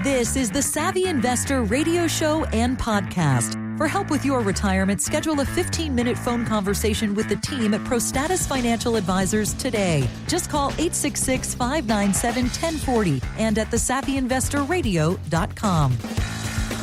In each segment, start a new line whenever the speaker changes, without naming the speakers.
This is the Savvy Investor radio show and podcast. For help with your retirement, schedule a 15-minute phone conversation with the team at ProStatus Financial Advisors today. Just call 866-597-1040 and at thesavvyinvestorradio.com.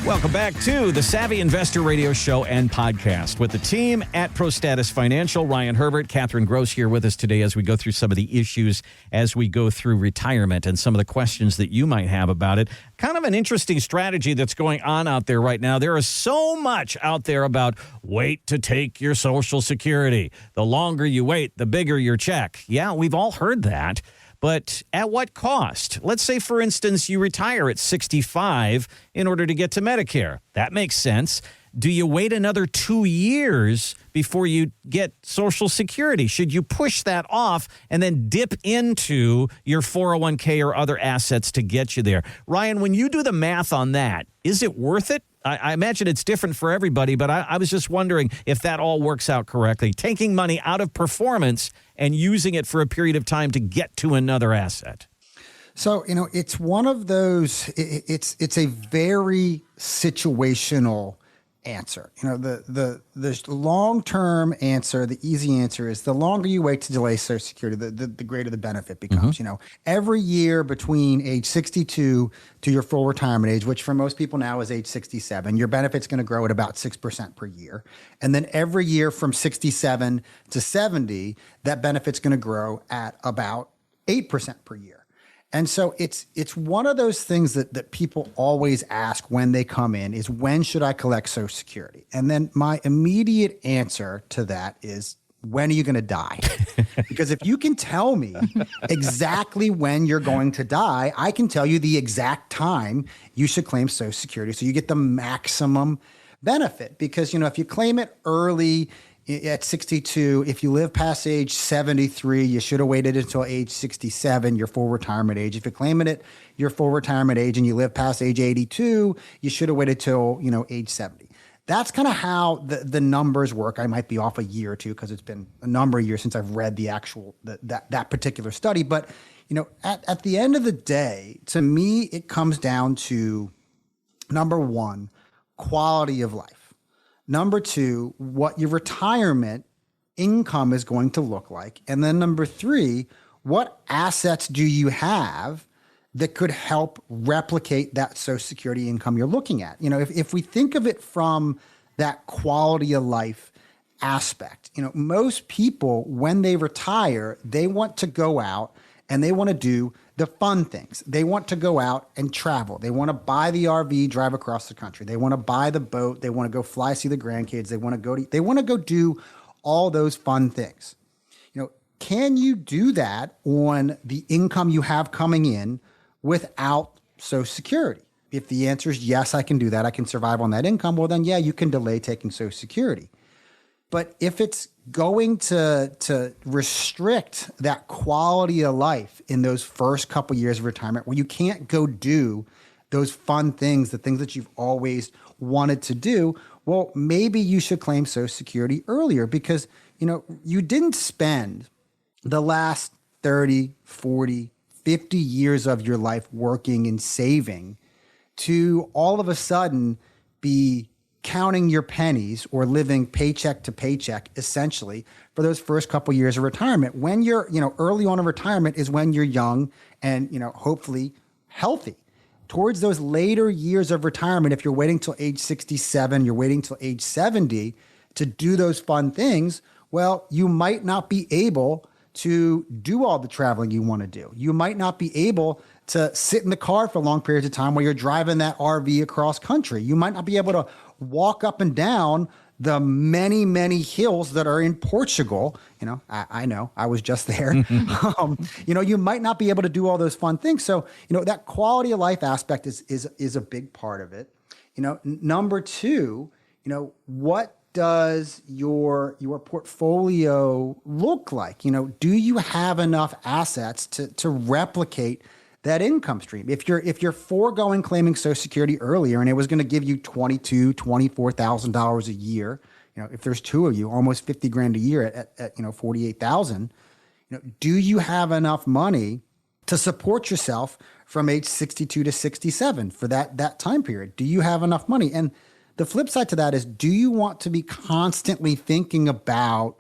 Welcome back to the Savvy Investor Radio Show and Podcast with the team at ProStatus Financial. Ryan Herbert, Katherine Groce here with us today as we go through some of the issues as we go through retirement and some of the questions that you might have about it. Kind of an interesting strategy that's going on out there right now. There is so much out there about wait to take your Social Security. The longer you wait, the bigger your check. Yeah, we've all heard that. But at what cost? Let's say, for instance, you retire at 65 in order to get to Medicare. That makes sense. Do you wait another 2 years before you get Social Security? Should you push that off and then dip into your 401k or other assets to get you there? Ryan, when you do the math on that, is it worth it? I imagine it's different for everybody, but I was just wondering if that all works out correctly. Taking money out of performance and using it for a period of time to get to another asset.
So, it's one of those, it's a very situational answer. The long-term answer, the easy answer is the longer you wait to delay Social Security, the greater the benefit becomes. Every year between age 62 to your full retirement age, which for most people now is age 67, your benefit's going to grow at about 6% per year. And then every year from 67 to 70, that benefit's going to grow at about 8% per year. And so it's one of those things that people always ask when they come in is, when should I collect Social Security? And then my immediate answer to that is, when are you going to die? Because if you can tell me exactly when you're going to die, I can tell you the exact time you should claim Social Security so you get the maximum benefit. Because, if you claim it early at 62, if you live past age 73, you should have waited until age 67, your full retirement age. If you're claiming it your full retirement age and you live past age 82, you should have waited till, age 70. That's kind of how the numbers work. I might be off a year or two because it's been a number of years since I've read the actual, that particular study. But, at the end of the day, to me, it comes down to, number one, quality of life. Number two, what your retirement income is going to look like. And then number three, what assets do you have that could help replicate that Social Security income you're looking at? If we think of it from that quality of life aspect, most people, when they retire, they want to go out and they want to do the fun things. They want to go out and travel. They want to buy the RV, drive across the country. They want to buy the boat. They want to go fly, see the grandkids. They want to go do all those fun things. Can you do that on the income you have coming in without Social Security? If the answer is yes, I can do that, I can survive on that income, well then, yeah, you can delay taking Social Security. But if it's going to restrict that quality of life in those first couple years of retirement, where you can't go do those fun things, the things that you've always wanted to do, well, maybe you should claim Social Security earlier, because, you didn't spend the last 30, 40, 50 years of your life working and saving to all of a sudden be counting your pennies or living paycheck to paycheck, essentially, for those first couple years of retirement. When you're, early on in retirement is when you're young and, hopefully healthy. Towards those later years of retirement, if you're waiting till age 67, you're waiting till age 70 to do those fun things, well, you might not be able to do all the traveling you want to do. You might not be able to sit in the car for long periods of time while you're driving that RV across country. You might not be able to walk up and down the many, many hills that are in Portugal. I know, I was just there. You might not be able to do all those fun things. So, that quality of life aspect is a big part of it. Number two, what does your portfolio look like? Do you have enough assets to replicate that income stream? If you're foregoing claiming Social Security earlier and it was going to give you $22,000, $24,000 a year, if there's two of you, almost 50 grand a year at 48,000, do you have enough money to support yourself from age 62 to 67 for that time period? Do you have enough money? And the flip side to that is, do you want to be constantly thinking about,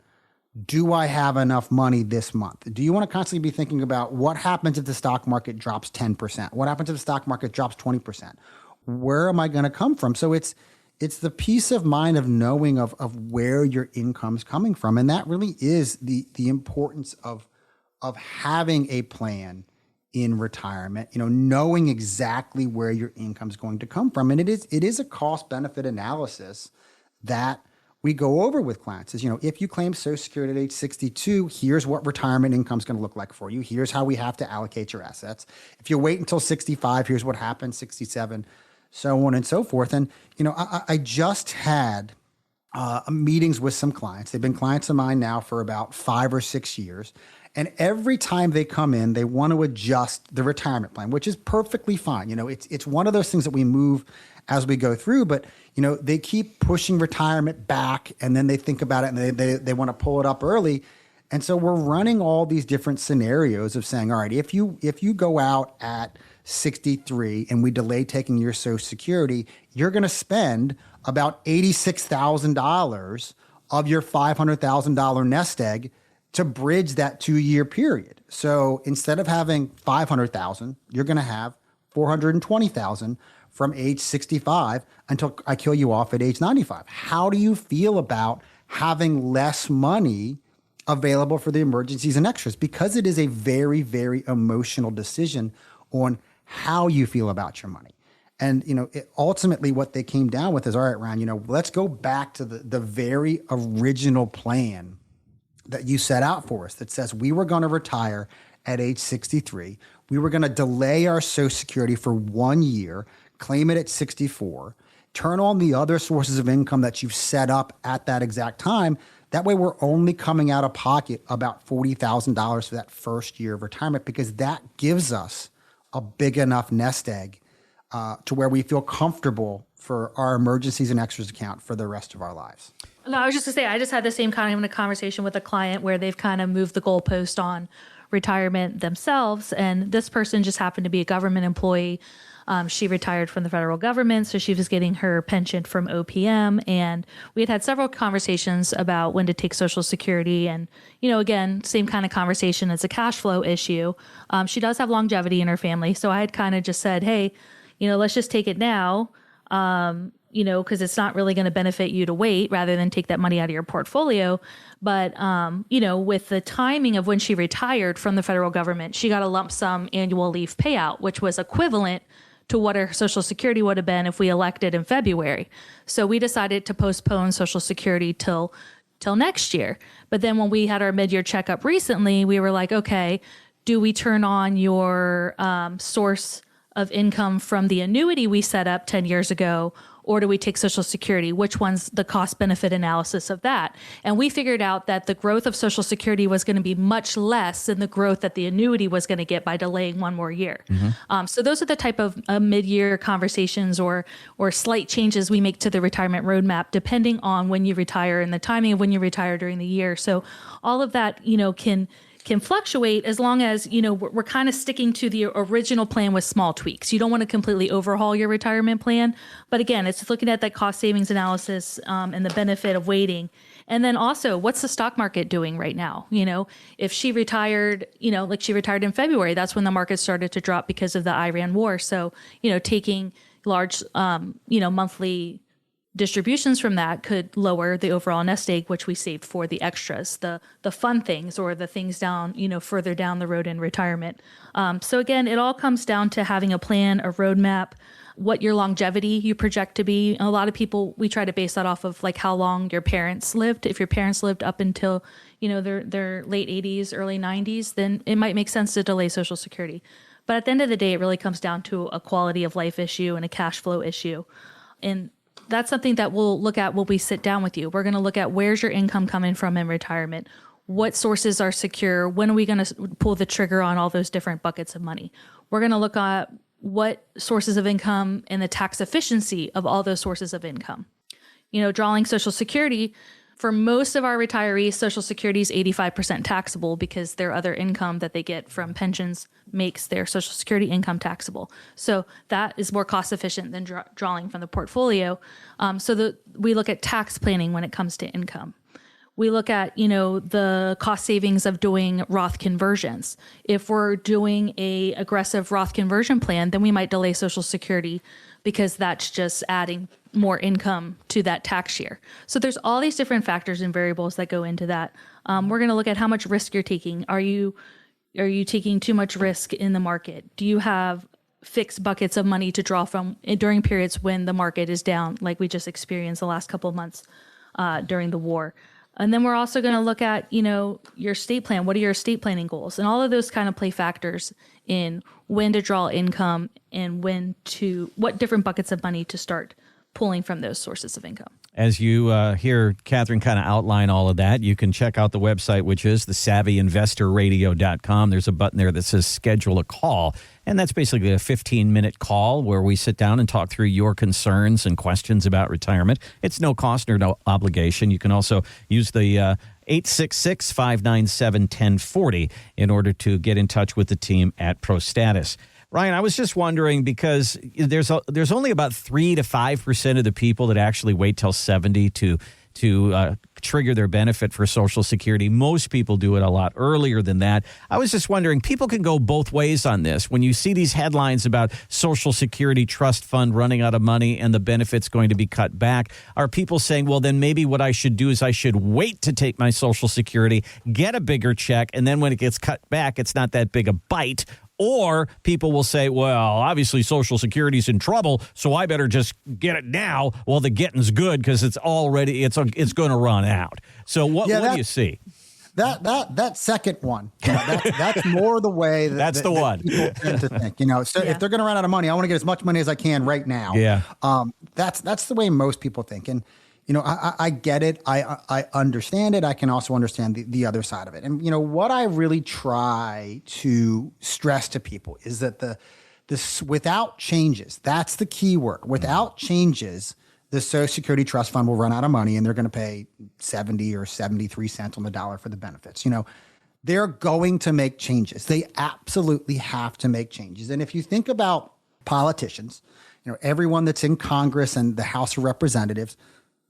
do I have enough money this month? Do you want to constantly be thinking about what happens if the stock market drops 10%? What happens if the stock market drops 20%? Where am I going to come from? So it's the peace of mind of knowing of where your income's coming from. And that really is the importance of having a plan in retirement, knowing exactly where your income's going to come from. And it is a cost benefit analysis that we go over with clients. Is, if you claim Social Security at age 62, here's what retirement income's going to look like for you. Here's how we have to allocate your assets. If you wait until 65, here's what happens, 67, so on and so forth. And, I just had meetings with some clients. They've been clients of mine now for about 5 or 6 years. And every time they come in, they want to adjust the retirement plan, which is perfectly fine. It's one of those things that we move as we go through, but they keep pushing retirement back, and then they think about it and they want to pull it up early. And so we're running all these different scenarios of saying, all right, if you go out at 63 and we delay taking your Social Security, you're going to spend about $86,000 of your $500,000 nest egg to bridge that 2-year period. So instead of having $500,000, you're going to have $420,000 from age 65 until I kill you off at age 95. How do you feel about having less money available for the emergencies and extras? Because it is a very, very emotional decision on how you feel about your money. And, ultimately what they came down with is, all right, Ryan, let's go back to the very original plan that you set out for us that says we were going to retire at age 63. We were going to delay our Social Security for 1 year, claim it at 64, turn on the other sources of income that you've set up at that exact time. That way we're only coming out of pocket about $40,000 for that first year of retirement, because that gives us a big enough nest egg to where we feel comfortable for our emergencies and extras account for the rest of our lives.
No, I was just going to say, I just had the same kind of a conversation with a client where they've kind of moved the goalpost on retirement themselves. And this person just happened to be a government employee. She retired from the federal government, so she was getting her pension from OPM. And we had several conversations about when to take Social Security. And, again, same kind of conversation as a cash flow issue. She does have longevity in her family. So I had kind of just said, hey, let's just take it now. Because it's not really going to benefit you to wait rather than take that money out of your portfolio. But, with the timing of when she retired from the federal government, she got a lump sum annual leave payout, which was equivalent to what her Social Security would have been if we elected in February. So we decided to postpone Social Security till next year. But then when we had our mid-year checkup recently, we were like, okay, do we turn on your source of income from the annuity we set up 10 years ago, or do we take Social Security? Which one's the cost benefit analysis of that? And we figured out that the growth of Social Security was going to be much less than the growth that the annuity was going to get by delaying 1 more year. Mm-hmm. So those are the type of mid-year conversations or slight changes we make to the retirement roadmap, depending on when you retire and the timing of when you retire during the year. So all of that, can fluctuate as long as, we're kind of sticking to the original plan with small tweaks. You don't want to completely overhaul your retirement plan. But again, it's looking at that cost savings analysis and the benefit of waiting. And then also, what's the stock market doing right now? If she retired, like she retired in February, that's when the market started to drop because of the Iran war. So, taking large, monthly distributions from that could lower the overall nest egg, which we saved for the extras, the fun things or the things down, further down the road in retirement. So again, it all comes down to having a plan, a roadmap, what your longevity you project to be. And a lot of people, we try to base that off of like how long your parents lived. If your parents lived up until, their late 80s, early 90s, then it might make sense to delay Social Security. But at the end of the day, it really comes down to a quality of life issue and a cash flow issue. And that's something that we'll look at when we sit down with you. We're going to look at where's your income coming from in retirement? What sources are secure? When are we going to pull the trigger on all those different buckets of money? We're going to look at what sources of income and the tax efficiency of all those sources of income. Drawing Social Security For most of our retirees, Social Security is 85% taxable because their other income that they get from pensions makes their Social Security income taxable. So that is more cost efficient than drawing from the portfolio. We look at tax planning when it comes to income. We look at, the cost savings of doing Roth conversions. If we're doing a aggressive Roth conversion plan, then we might delay Social Security because that's just adding more income to that tax year. So there's all these different factors and variables that go into that. We're going to look at how much risk you're taking. Are you taking too much risk in the market? Do you have fixed buckets of money to draw from during periods when the market is down, like we just experienced the last couple of months during the war? And then we're also going to look at, your estate plan. What are your estate planning goals? And all of those kind of play factors in when to draw income and what different buckets of money to start pulling from those sources of income.
As you hear Katherine kind of outline all of that, you can check out the website, which is thesavvyinvestorradio.com. There's a button there that says schedule a call. And that's basically a 15-minute call where we sit down and talk through your concerns and questions about retirement. It's no cost or no obligation. You can also use the 866-597-1040 in order to get in touch with the team at ProStatus. Ryan, I was just wondering because there's only about 3 to 5% of the people that actually wait till 70 to trigger their benefit for Social Security. Most people do it a lot earlier than that. I was just wondering, people can go both ways on this. When you see these headlines about Social Security trust fund running out of money and the benefits going to be cut back, are people saying, well, then maybe what I should do is I should wait to take my Social Security, get a bigger check, and then when it gets cut back, it's not that big a bite? Or people will say, well, obviously Social Security's in trouble, so I better just get it now while the getting's good because it's going to run out. So what do you see?
That second one, that's more the way that
the one
people tend to think. If they're going to run out of money, I want to get as much money as I can right now.
Yeah.
That's the way most people think. And I get it. I understand it. I can also understand the other side of it. And, what I really try to stress to people is that this without changes, that's the key word. Without changes, the Social Security Trust Fund will run out of money and they're going to pay 70 or 73 cents on the dollar for the benefits. They're going to make changes. They absolutely have to make changes. And if you think about politicians, everyone that's in Congress and the House of Representatives,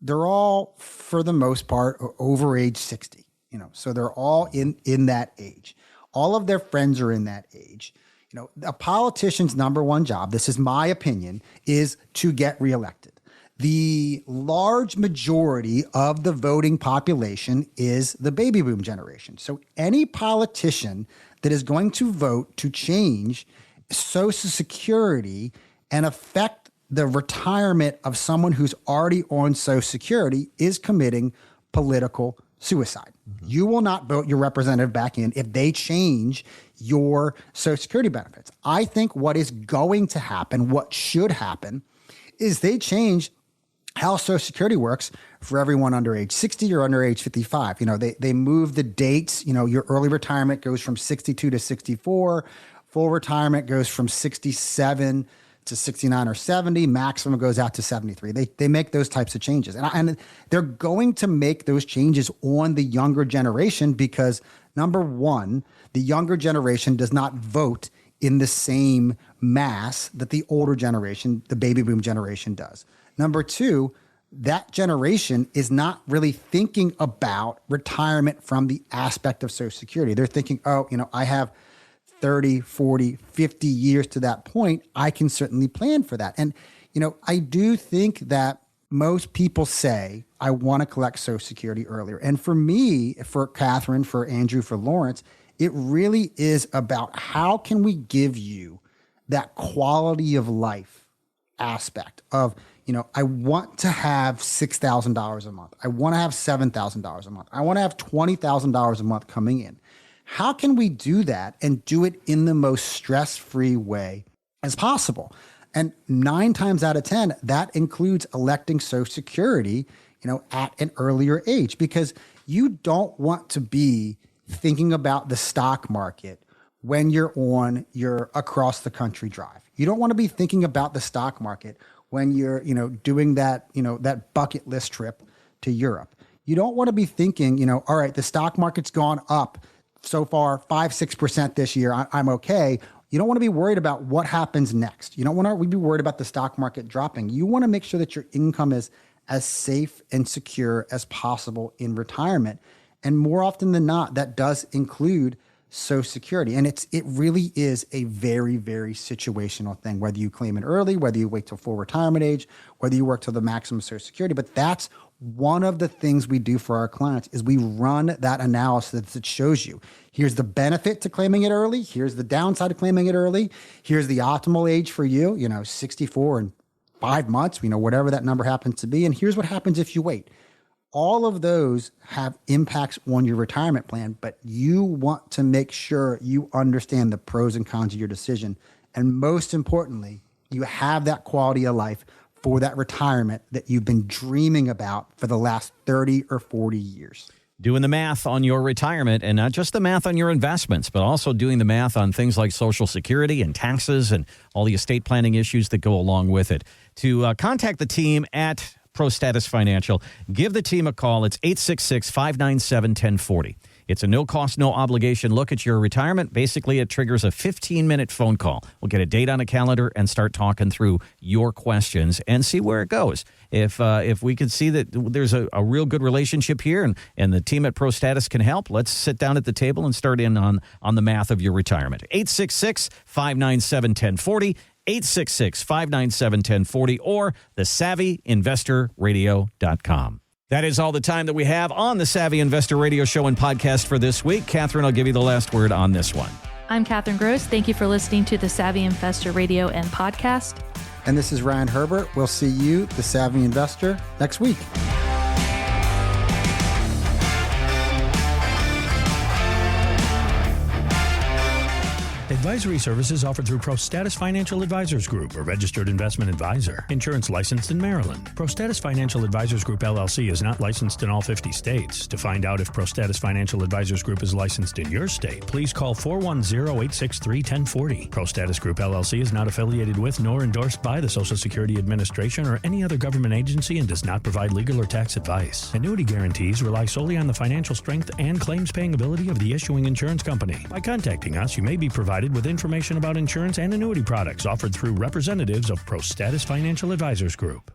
they're all, for the most part, over age 60, so they're all in that age. All of their friends are in that age. A politician's number one job, this is my opinion, is to get reelected. The large majority of the voting population is the baby boom generation. So any politician that is going to vote to change Social Security and affect the retirement of someone who's already on Social Security is committing political suicide. Mm-hmm. You will not vote your representative back in if they change your Social Security benefits. I think what is going to happen, what should happen, is they change how Social Security works for everyone under age 60 or under age 55. They move the dates. Your early retirement goes from 62 to 64. Full retirement goes from 67 to 69 or 70, maximum goes out to 73. They make those types of changes. And they're going to make those changes on the younger generation because, number one, the younger generation does not vote in the same mass that the older generation, the baby boom generation, does. Number two, that generation is not really thinking about retirement from the aspect of Social Security. They're thinking, I have 30, 40, 50 years to that point, I can certainly plan for that. And, I do think that most people say, I want to collect Social Security earlier. And for me, for Katherine, for Andrew, for Lawrence, it really is about how can we give you that quality of life aspect of, I want to have $6,000 a month. I want to have $7,000 a month. I want to have $20,000 a month coming in. How can we do that and do it in the most stress-free way as possible? And 9 times out of 10, that includes electing Social Security, at an earlier age, because you don't want to be thinking about the stock market when you're on your across the country drive. You don't want to be thinking about the stock market when you're, doing that, that bucket list trip to Europe. You don't want to be thinking, all right, the stock market's gone up so far 5-6% this year. I'm okay. You don't want to be worried about what happens next. You don't want to be worried about the stock market dropping. You want to make sure that your income is as safe and secure as possible in retirement. And more often than not, that does include Social Security. And it really is a very, very situational thing, whether you claim it early, whether you wait till full retirement age, whether you work till the maximum Social Security. But that's one of the things we do for our clients is we run that analysis that shows you, here's the benefit to claiming it early. Here's the downside of claiming it early. Here's the optimal age for you, 64 and 5 months, whatever that number happens to be. And here's what happens if you wait. All of those have impacts on your retirement plan, but you want to make sure you understand the pros and cons of your decision. And most importantly, you have that quality of life for that retirement that you've been dreaming about for the last 30 or 40 years.
Doing the math on your retirement, and not just the math on your investments, but also doing the math on things like Social Security and taxes and all the estate planning issues that go along with it. To contact the team at ProStatus Financial, give the team a call. It's 866-597-1040. It's a no-cost, no-obligation look at your retirement. Basically, it triggers a 15-minute phone call. We'll get a date on a calendar and start talking through your questions and see where it goes. If we can see that there's a real good relationship here and the team at ProStatus can help, let's sit down at the table and start in on the math of your retirement. 866-597-1040. 866-597-1040 or thesavvyinvestorradio.com. That is all the time that we have on the Savvy Investor Radio Show and podcast for this week. Catherine, I'll give you the last word on this one.
I'm Katherine Groce. Thank you for listening to the Savvy Investor Radio and podcast.
And this is Ryan Herbert. We'll see you, the Savvy Investor, next week.
Advisory services offered through ProStatus Financial Advisors Group, a registered investment advisor. Insurance licensed in Maryland. ProStatus Financial Advisors Group, LLC is not licensed in all 50 states. To find out if ProStatus Financial Advisors Group is licensed in your state, please call 410-863-1040. ProStatus Group, LLC is not affiliated with nor endorsed by the Social Security Administration or any other government agency and does not provide legal or tax advice. Annuity guarantees rely solely on the financial strength and claims-paying ability of the issuing insurance company. By contacting us, you may be provided with information about insurance and annuity products offered through representatives of ProStatus Financial Advisors Group.